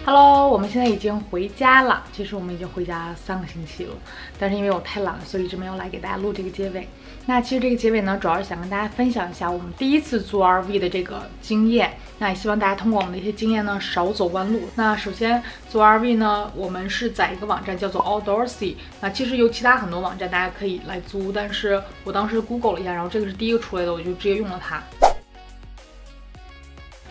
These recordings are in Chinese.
Hello，我们现在已经回家了。其实我们已经回家3个星期了，但是因为我太懒了，所以一直没有来给大家录这个结尾。那其实这个结尾呢，主要是想跟大家分享一下我们第一次做 RV 的这个经验。那也希望大家通过我们的一些经验呢，少走弯路。那首先做 RV 呢，我们是在一个网站叫做 Outdoorsy。那其实有其他很多网站大家可以来租，但是我当时 Google 了一下，然后这个是第一个出来的，我就直接用了它。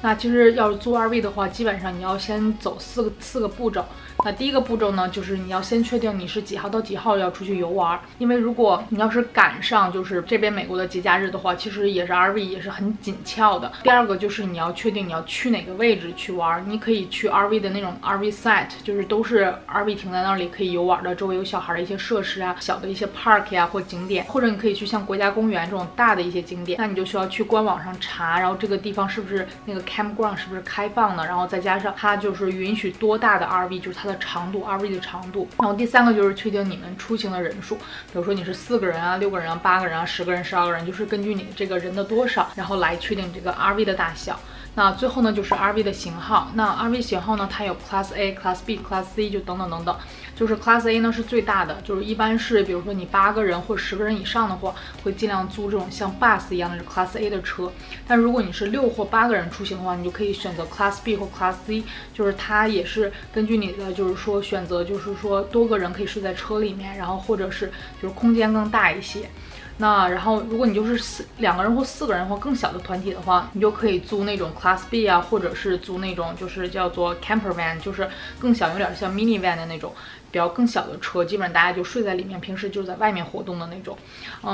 那其实要是租 RV 的话，基本上你要先走四个步骤。那第一个步骤呢，就是你要先确定你是几号到几号要出去游玩，因为如果你要是赶上就是这边美国的节假日的话，其实也是 RV 也是很紧俏的。第二个就是你要确定你要去哪个位置去玩，你可以去 RV 的那种 RV site， 就是都是 RV 停在那里可以游玩的，周围有小孩的一些设施啊，小的一些 park 呀或景点，或者你可以去像国家公园这种大的一些景点，那你就需要去官网上查，然后这个地方是不是那个 campground 是不是开放的，然后再加上它就是允许多大的 RV， 就是它的长度 RV 的长度。然后第三个就是确定你们出行的人数，比如说你是4个人啊、6个人啊、8个人啊、10个人、12个人，就是根据你的这个人的多少，然后来确定这个 RV 的大小。那最后呢，就是 RV 的型号。那 RV 型号呢，它有 Class A、Class B、Class C， 就等等等等。就是 Class A 呢是最大的，就是一般是比如说你8个人或10个人以上的话，会尽量租这种像 bus 一样的 Class A 的车。但如果你是6或8个人出行的话，你就可以选择 Class B 或 Class C， 就是它也是根据你的就是说选择，就是说多个人可以睡在车里面，然后或者是就是空间更大一些。那然后如果你就是2个人或4个人或更小的团体的话，你就可以租那种 Class B 啊，或者是租那种就是叫做 camper van， 就是更小，有点像 mini van 的那种比较更小的车，基本上大家就睡在里面，平时就在外面活动的那种。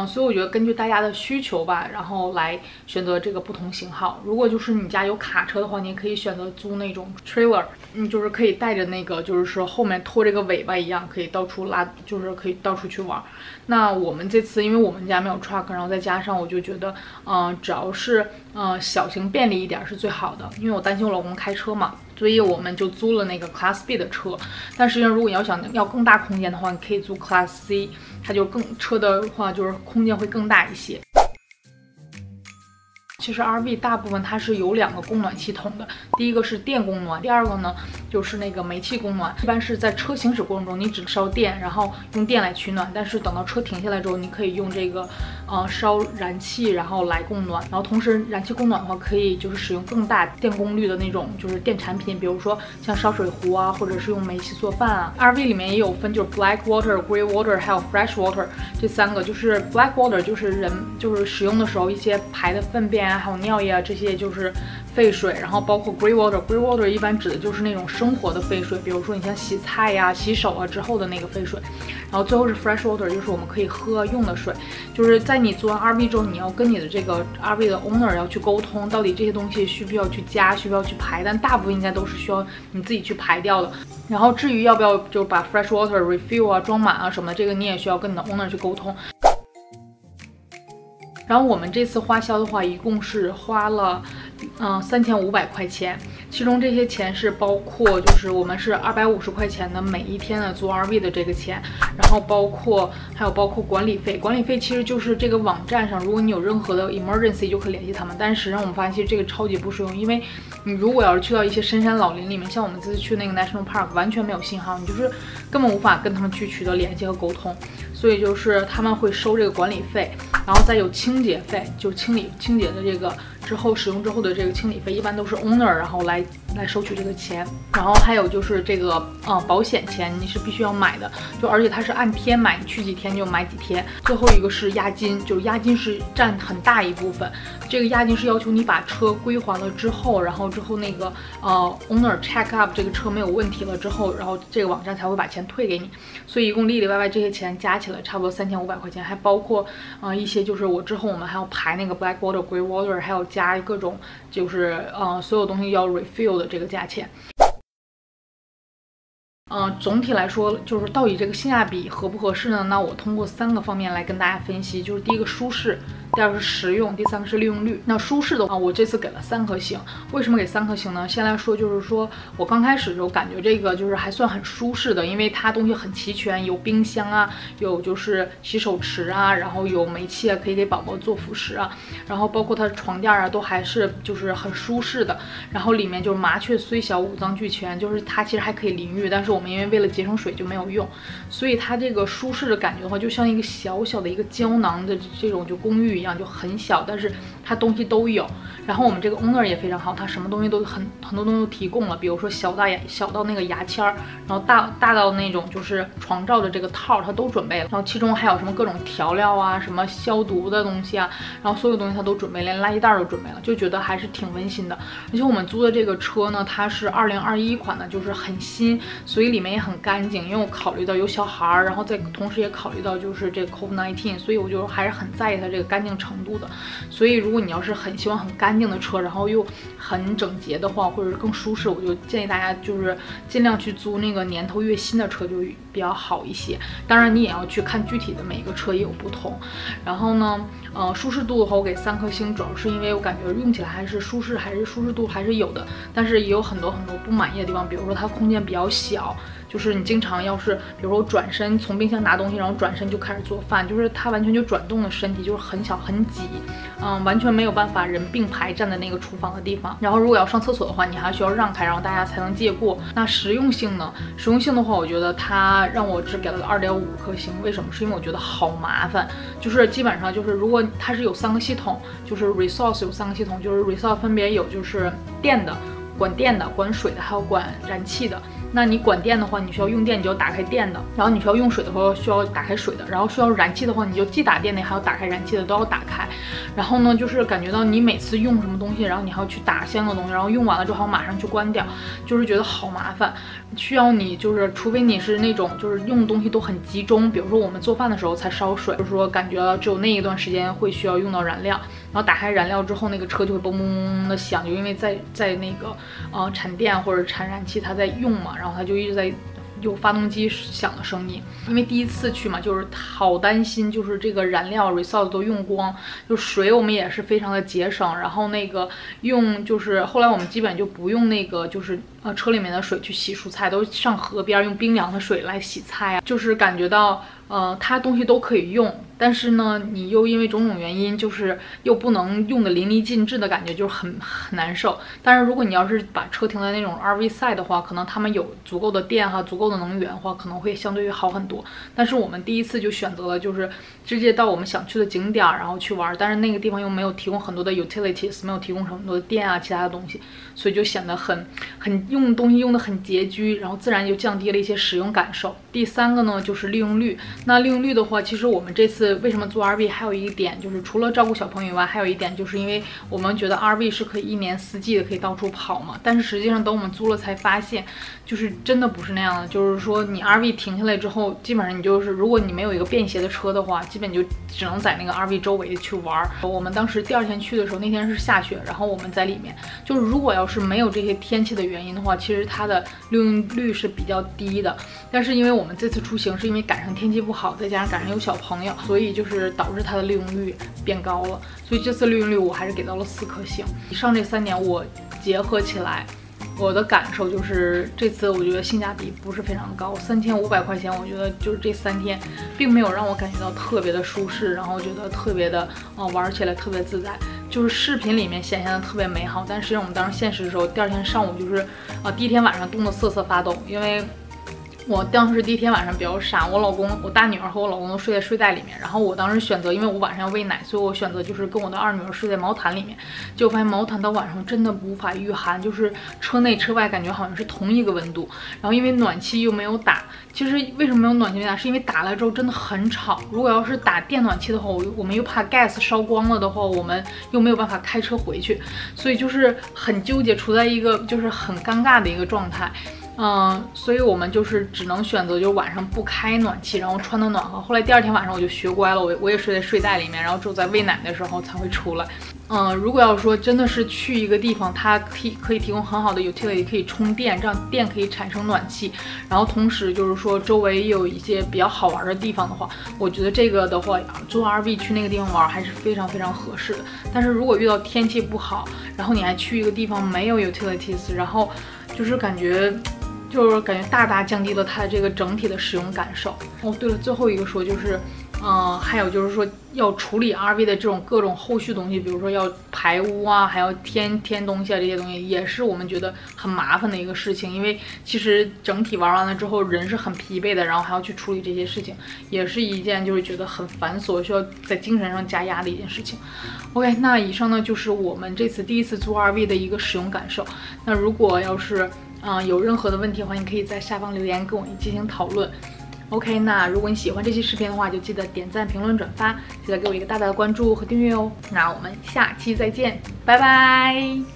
所以我觉得根据大家的需求吧，然后来选择这个不同型号。如果就是你家有卡车的话，你也可以选择租那种 trailer， 就是可以带着那个就是说后面拖这个尾巴一样，可以到处拉，就是可以到处去玩。那我们这次因为我们家没有 truck， 然后再加上我就觉得只要是小型便利一点是最好的，因为我担心我老公开车嘛，所以我们就租了那个 Class B 的车。但实际上如果你要更大空间的话，你可以租 Class C， 它就车的话就是空间会更大一些。其实 RV 大部分它是有2个供暖系统的，第一个是电供暖，第二个呢就是那个煤气供暖。一般是在车行驶过程中你只烧电，然后用电来取暖，但是等到车停下来之后，你可以用这个烧燃气然后来供暖。然后同时燃气供暖的话，可以就是使用更大电功率的那种就是电产品，比如说像烧水壶啊，或者是用煤气做饭啊。RV 里面也有分就是 black water、gray water 还有 fresh water 这3个。就是 black water 就是人就是使用的时候一些排的粪便啊，还有尿液啊，这些就是废水。然后包括 gray water 一般指的就是那种生活的废水，比如说你像洗菜呀、洗手啊之后的那个废水。然后最后是 fresh water， 就是我们可以喝用的水。就是在你做完 RV 之后，你要跟你的这个 RV 的 owner 要去沟通，到底这些东西需不需要去加，需不需要去排，但大部分应该都是需要你自己去排掉的。然后至于要不要就把 fresh water refill 啊、装满啊什么的，这个你也需要跟你的 owner 去沟通。然后我们这次花销的话，一共是花了3500块钱，其中这些钱是包括就是我们是250块钱的每一天的租 RV 的这个钱，然后还有包括管理费。管理费其实就是这个网站上，如果你有任何的 emergency 就可以联系他们，但是实际上我们发现其实这个超级不实用，因为你如果要是去到一些深山老林里面，像我们这次去那个 National Park 完全没有信号，你就是根本无法跟他们去取得联系和沟通，所以就是他们会收这个管理费，然后再有清洁费，就是清洁的这个使用之后的这个清理费，一般都是 owner 然后来收取这个钱。然后还有就是这个保险钱你是必须要买的，就而且它是按天买，你去几天就买几天。最后一个是押金，就是押金是占很大一部分，这个押金是要求你把车归还了之后，然后那个owner check up 这个车没有问题了之后，然后这个网站才会把钱退给你。所以一共里里外外这些钱加起来差不多3500块钱，还包括一些就是之后我们还要排那个 black water、gray water， 还有加各种就是所有东西要 refill 的这个价钱。总体来说就是到底这个性价比合不合适呢？那我通过3个方面来跟大家分析，就是第一个舒适，第二个是实用，第三个是利用率。那舒适的话，我这次给了3颗星。为什么给3颗星呢？先来说，就是说我刚开始的时候感觉这个就是还算很舒适的，因为它东西很齐全，有冰箱啊，有就是洗手池啊，然后有煤气啊，可以给宝宝做辅食啊，然后包括它的床垫啊，都还是就是很舒适的。然后里面就是麻雀虽小五脏俱全，就是它其实还可以淋浴，但是我们因为为了节省水就没有用，所以它这个舒适的感觉的话，就像一个小小的一个胶囊的这种就公寓一样，就很小，但是它东西都有。然后我们这个 owner 也非常好，他什么东西都很多东西都提供了，比如说小到那个牙签儿，然后大到那种就是床罩的这个套，他都准备了。然后其中还有什么各种调料啊，什么消毒的东西啊，然后所有东西他都准备，连垃圾袋都准备了，就觉得还是挺温馨的。而且我们租的这个车呢，它是2021款的，就是很新，所以里面也很干净。因为我考虑到有小孩儿，然后同时也考虑到就是这个 COVID-19， 所以我就还是很在意它这个干净程度的。所以如果你要是很希望很干净的车，然后又很整洁的话，或者是更舒适，我就建议大家就是尽量去租那个年头越新的车，就比较好一些。当然你也要去看具体的，每个车也有不同。然后呢，舒适度的话，我给3颗星，主要是因为我感觉用起来还是舒适度还是有的，但是也有很多不满意的地方，比如说它空间比较小。就是你经常要是，比如说转身从冰箱拿东西，然后转身就开始做饭，就是它完全就转动的身体，就是很小很挤，完全没有办法人并排站在那个厨房的地方。然后如果要上厕所的话，你还需要让开，然后大家才能借过。那实用性呢？实用性的话，我觉得它让我只给了2.5颗星。为什么？是因为我觉得好麻烦，就是基本上就是如果它是有3个系统，就是 resource 有3个系统，就是 resource 分别有就是电的、管电的、管水的，还有管燃气的。那你管电的话，你需要用电，你就要打开电的；然后你需要用水的话，需要打开水的；然后需要燃气的话，你就既打电的，还要打开燃气的，都要打开。然后呢，就是感觉到你每次用什么东西，然后你还要去打相应的东西，然后用完了之后还要马上去关掉，就是觉得好麻烦。需要你就是，除非你是那种就是用东西都很集中，比如说我们做饭的时候才烧水，就是说感觉只有那一段时间会需要用到燃料，然后打开燃料之后，那个车就会嘣嘣嘣的响，就因为在那个产电或者产燃气它在用嘛，然后它就一直在有发动机响的声音。因为第一次去嘛，就是好担心，就是这个燃料 resource 都用光，就水我们也是非常的节省，然后那个用就是后来我们基本就不用那个就是车里面的水去洗蔬菜，都上河边用冰凉的水来洗菜啊，就是感觉到它东西都可以用，但是呢你又因为种种原因就是又不能用的淋漓尽致的感觉，就是很难受。但是如果你要是把车停在那种 RV site 的话，可能他们有足够的电哈，足够的能源的话，可能会相对于好很多。但是我们第一次就选择了就是直接到我们想去的景点然后去玩，但是那个地方又没有提供很多的 utilities， 没有提供很多的电啊其他的东西，所以就显得很用东西用的很拮据，然后自然就降低了一些使用感受。第三个呢就是利用率。那利用率的话，其实我们这次为什么做 RV 还有一点就是除了照顾小朋友以外，还有一点就是因为我们觉得 RV 是可以1年4季的可以到处跑嘛，但是实际上等我们租了才发现，就是真的不是那样的。就是说你 RV 停下来之后，基本上你就是如果你没有一个便携的车的话，基本就只能在那个 RV 周围去玩。我们当时第2天去的时候，那天是下雪，然后我们在里面，就是如果要是没有这些天气的原因的话，其实它的利用率是比较低的。但是因为我们这次出行是因为赶上天气不好，再加上赶上有小朋友，所以就是导致它的利用率变高了。所以这次利用率我还是给到了4颗星。以上这3点我结合起来，我的感受就是这次我觉得性价比不是非常高，3500块钱，我觉得就是这3天并没有让我感觉到特别的舒适，然后觉得特别的玩起来特别自在。就是视频里面显现的特别美好，但实际上我们当时现实的时候，第2天上午就是第一天晚上冻得瑟瑟发抖，因为我当时第一天晚上比较傻，我大女儿和我老公都睡在睡袋里面，然后我当时选择，因为我晚上要喂奶，所以我选择就是跟我的2女儿睡在毛毯里面，结果发现毛毯到晚上真的无法御寒，就是车内车外感觉好像是同一个温度，然后因为暖气又没有打，其实为什么没有暖气没打，是因为打了之后真的很吵，如果要是打电暖气的话，我们又怕 gas 烧光了的话，我们又没有办法开车回去，所以就是很纠结，处在一个就是很尴尬的一个状态。所以我们就是只能选择就晚上不开暖气，然后穿的暖和。后来第2天晚上我就学乖了，我也睡在睡袋里面，然后只有在喂奶的时候才会出来。如果要说真的是去一个地方，它可以提供很好的 utility， 可以充电，这样电可以产生暖气，然后同时就是说周围也有一些比较好玩的地方的话，我觉得这个的话租 RV 去那个地方玩还是非常非常合适的。但是如果遇到天气不好，然后你还去一个地方没有 utilities， 然后就是感觉大大降低了它的这个整体的使用感受。哦，对了，最后一个说就是。还有就是说要处理 RV 的这种各种后续东西，比如说要排污啊，还要添东西啊，这些东西也是我们觉得很麻烦的一个事情。因为其实整体玩完了之后，人是很疲惫的，然后还要去处理这些事情，也是一件就是觉得很繁琐，需要在精神上加压的一件事情。OK， 那以上呢就是我们这次第一次租 RV 的一个使用感受。那如果要是有任何的问题的话，你可以在下方留言跟我进行讨论。OK， 那如果你喜欢这期视频的话，就记得点赞、评论、转发，记得给我一个大大的关注和订阅哦。那我们下期再见，拜拜。